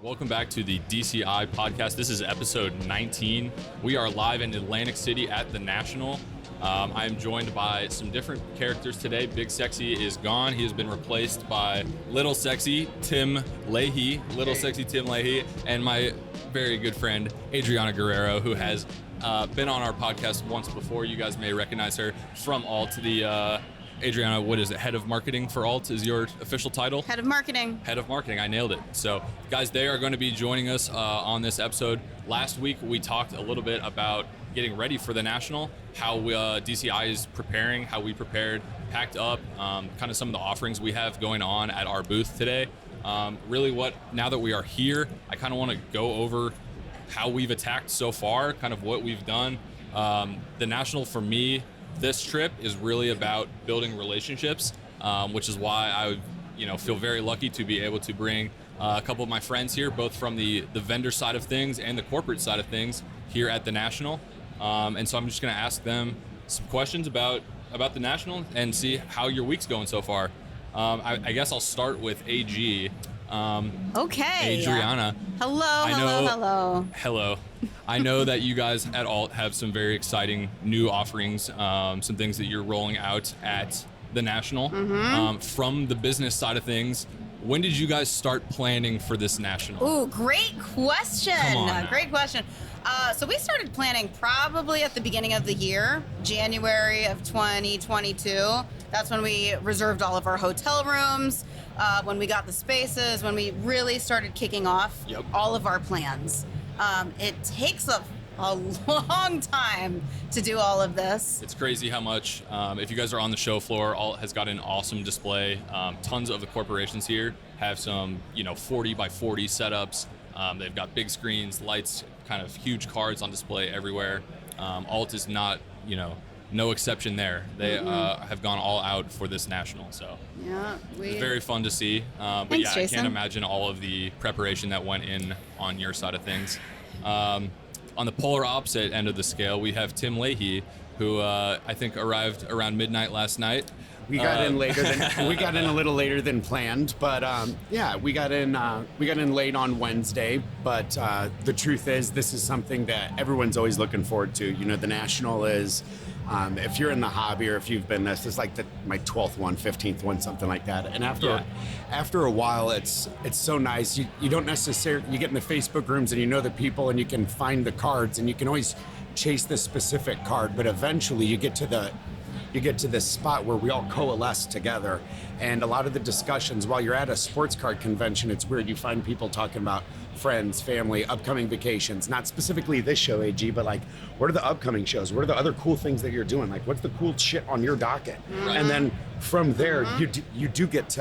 Welcome back to the DCI Podcast. This is episode 19. We are live in Atlantic City at the National. I am joined by some different characters today. Big Sexy is gone. He has been replaced by Little Sexy Tim Leahy. Sexy Tim Leahy, and my very good friend Adriana Guerrero, who has been on our podcast once before. You guys may recognize her from Alt. Adriana, what is it? Head of Marketing for Alt is your official title? Head of Marketing. Head of Marketing. I nailed it. So, guys, they are going to be joining us on this episode. Last week, we talked a little bit about getting ready for the National, how DCI is preparing, how we prepared, packed up, kind of some of the offerings we have going on at our booth today. Really now that we are here, I kind of want to go over how we've attacked so far, kind of what we've done. The National, for me, this trip is really about building relationships, which is why I feel very lucky to be able to bring a couple of my friends here, both from the vendor side of things and the corporate side of things here at the National. And so I'm just going to ask them some questions about the National and see how your week's going so far. I guess I'll start with AG. Okay. Adriana. Hello. I know that you guys at Alt have some very exciting new offerings, some things that you're rolling out at the National. Mm-hmm. From the business side of things, when did you guys start planning for this National? Ooh, great question. Come on now. Great question. So we started planning probably at the beginning of the year, January of 2022. That's when we reserved all of our hotel rooms, when we got the spaces, when we really started kicking off all of our plans. It takes a long time to do all of this. It's crazy how much, if you guys are on the show floor, Alt has got an awesome display. Tons of the corporations here have some, 40 by 40 setups. They've got big screens, lights, kind of huge cards on display everywhere. Alt is not, no exception there. They have gone all out for this National, so it's very fun to see. But Thanks, I Jason. can't imagine all of the preparation that went in on your side of things. On the polar opposite end of the scale, we have Tim Leahy, who I think arrived around midnight last night. We got in later than we got in a little later than planned, but we got in late on Wednesday. But the truth is, this is something that everyone's always looking forward to. The National is, if you're in the hobby or if you've been this is like my 12th one, 15th one, something like that. And after a while, it's so nice. You don't necessarily, you get in the Facebook rooms and you know the people and you can find the cards and you can always chase the specific card, but eventually you get to this spot where we all coalesce together. And a lot of the discussions, while you're at a sports card convention, it's weird. You find people talking about friends, family, upcoming vacations, not specifically this show, AG, but like, what are the upcoming shows? What are the other cool things that you're doing? Like, what's the cool shit on your docket? Right. And then from there, you do get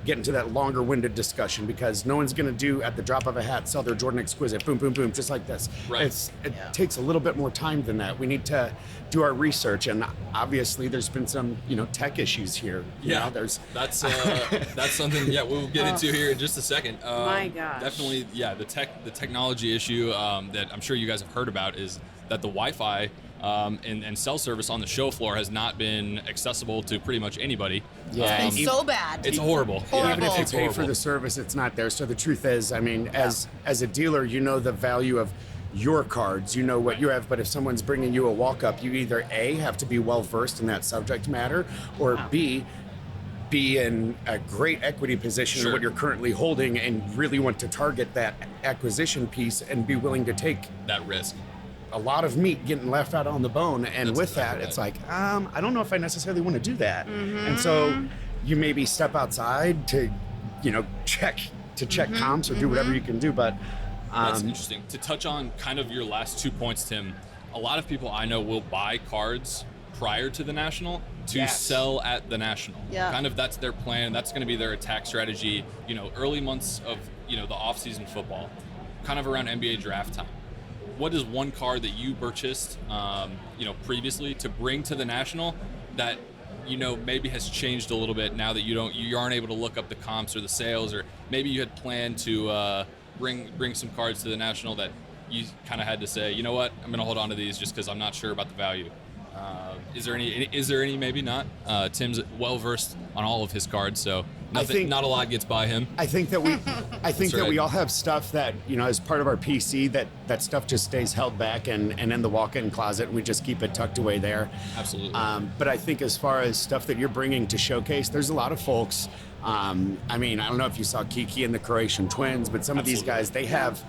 into that longer winded discussion, because no one's going to do at the drop of a hat, sell their Jordan Exquisite, boom, boom, boom, just like this. Right. It takes a little bit more time than that. We need to do our research, and obviously there's been some, tech issues here. That's something. We'll get into here in just a second. My gosh. Definitely, the technology issue that I'm sure you guys have heard about is that the Wi-Fi and cell service on the show floor has not been accessible to pretty much anybody. Yeah, it's been so bad. It's horrible. Even if you It's pay horrible. for the service, it's not there. So the truth is, as a dealer, the value of your cards, what you have, but if someone's bringing you a walk-up, you either A, have to be well-versed in that subject matter, or B, be in a great equity position in what you're currently holding and really want to target that acquisition piece and be willing to take that risk. A lot of meat getting left out on the bone. And That's with exactly that, it's right. like, I don't know if I necessarily want to do that. And so you maybe step outside to, check comps or do whatever you can do. But that's interesting. To touch on kind of your last 2 points, Tim, a lot of people I know will buy cards prior to the National to sell at the National. Yeah. Kind of that's their plan. That's going to be their attack strategy, early months of, the off-season football, kind of around NBA draft time. What is one card that you purchased, previously to bring to the National that, maybe has changed a little bit now that you aren't able to look up the comps or the sales, or maybe you had planned to bring some cards to the National that you kind of had to say, you know what, I'm going to hold on to these just because I'm not sure about the value? Is there any? Maybe not. Tim's well versed on all of his cards, so not a lot gets by him. I think that we all have stuff that, as part of our PC, that stuff just stays held back and in the walk-in closet, and we just keep it tucked away there. Absolutely. But I think as far as stuff that you're bringing to showcase, there's a lot of folks. I don't know if you saw Kiki and the Croatian Twins, but some of these guys, they have,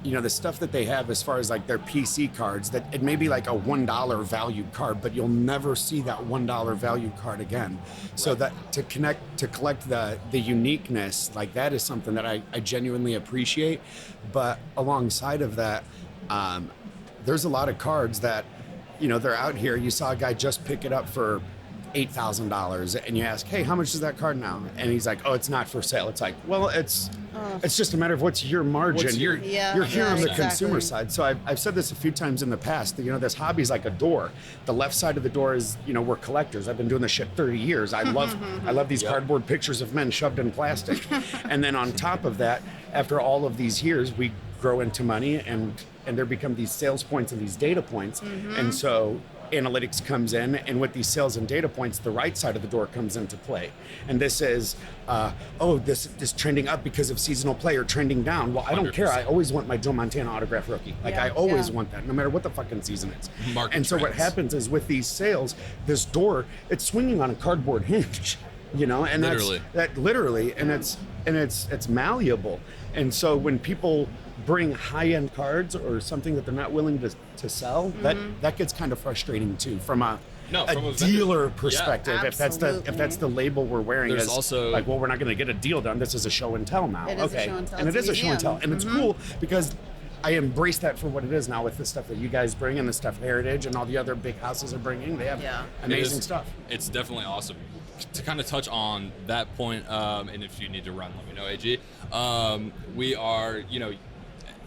the stuff that they have as far as like their PC cards, that it may be like a $1 valued card, but you'll never see that $1 valued card again. Right. So that to collect the uniqueness, like that is something that I genuinely appreciate. But alongside of that, there's a lot of cards that, they're out here. You saw a guy just pick it up for $8,000, and you ask, hey, how much is that card now? And he's like, oh, it's not for sale. It's like, well, it's just a matter of what's your margin. You're here on the consumer side. So I've said this a few times in the past, that, this hobby is like a door. The left side of the door is, we're collectors. I've been doing this shit 30 years. I love these cardboard pictures of men shoved in plastic. And then on top of that, after all of these years, we grow into money, and there become these sales points and these data points. And so analytics comes in, and with these sales and data points, the right side of the door comes into play. And this is, this trending up because of seasonal play, or trending down. Well, I don't 100%. Care. I always want my Joe Montana autograph rookie. I always want that, no matter what the fucking season is. Market so what happens is, with these sales, this door, it's swinging on a cardboard hinge, and literally. It's malleable. And so when people bring high-end cards or something that they're not willing to sell, that gets kind of frustrating too, from a dealer perspective. Yeah, if that's the label we're wearing, there's is also, like, well, we're not going to get a deal done. This is a show and tell now. It is a show and tell. And it is a show and tell, and it's cool because I embrace that for what it is now, with the stuff that you guys bring and the stuff Heritage and all the other big houses are bringing. They have amazing stuff. It's definitely awesome. To kind of touch on that point, and if you need to run, let me know, AG. We are,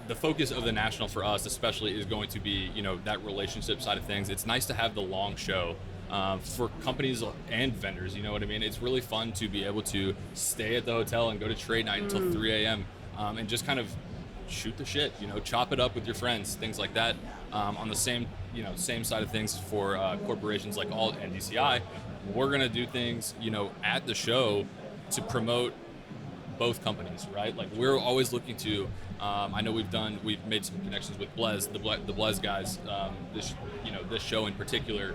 the focus of the National for us especially is going to be, that relationship side of things. It's nice to have the long show for companies and vendors, you know what I mean? It's really fun to be able to stay at the hotel and go to trade night until 3 a.m. And just kind of shoot the shit, chop it up with your friends, things like that. On the same side of things for corporations like Alt and DCI, we're going to do things, at the show to promote both companies, right? Like, we're always looking to, I know we've made some connections with Blez, the Blez guys, this show in particular,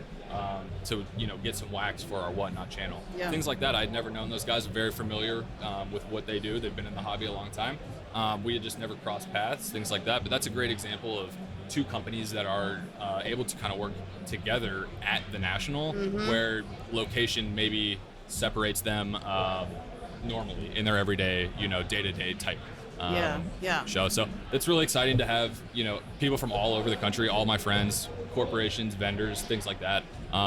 to, get some wax for our Whatnot channel. Yeah. Things like that. I'd never known those guys. I'm very familiar with what they do. They've been in the hobby a long time. We had just never crossed paths, things like that. But that's a great example of two companies that are able to kind of work together at the National, where location maybe separates them normally in their everyday, day-to-day type show. So it's really exciting to have, people from all over the country, all my friends, corporations, vendors, things like that,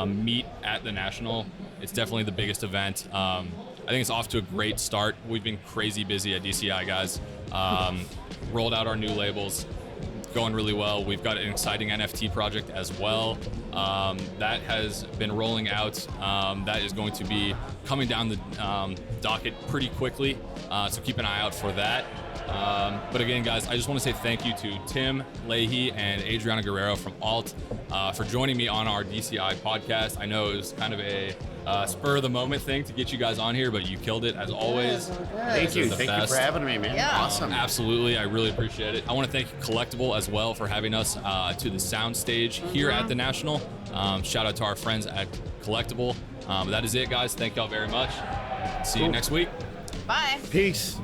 meet at the National. It's definitely the biggest event. I think it's off to a great start. We've been crazy busy at DCI, guys. Rolled out our new labels, going really well. We've got an exciting NFT project as well that has been rolling out. That is going to be coming down the docket pretty quickly, so keep an eye out for that. But again, guys, I just want to say thank you to Tim Leahy and Adriana Guerrero from Alt for joining me on our DCI podcast. I know it was kind of a spur of the moment thing to get you guys on here, but you killed it as always. Thank you for having me, man. Yeah. Awesome. Absolutely, I really appreciate it. I want to thank Collectable as well for having us to the sound stage here at the National. Shout out to our friends at Collectable. That is it, guys. Thank y'all very much. See you next week. Bye. Peace.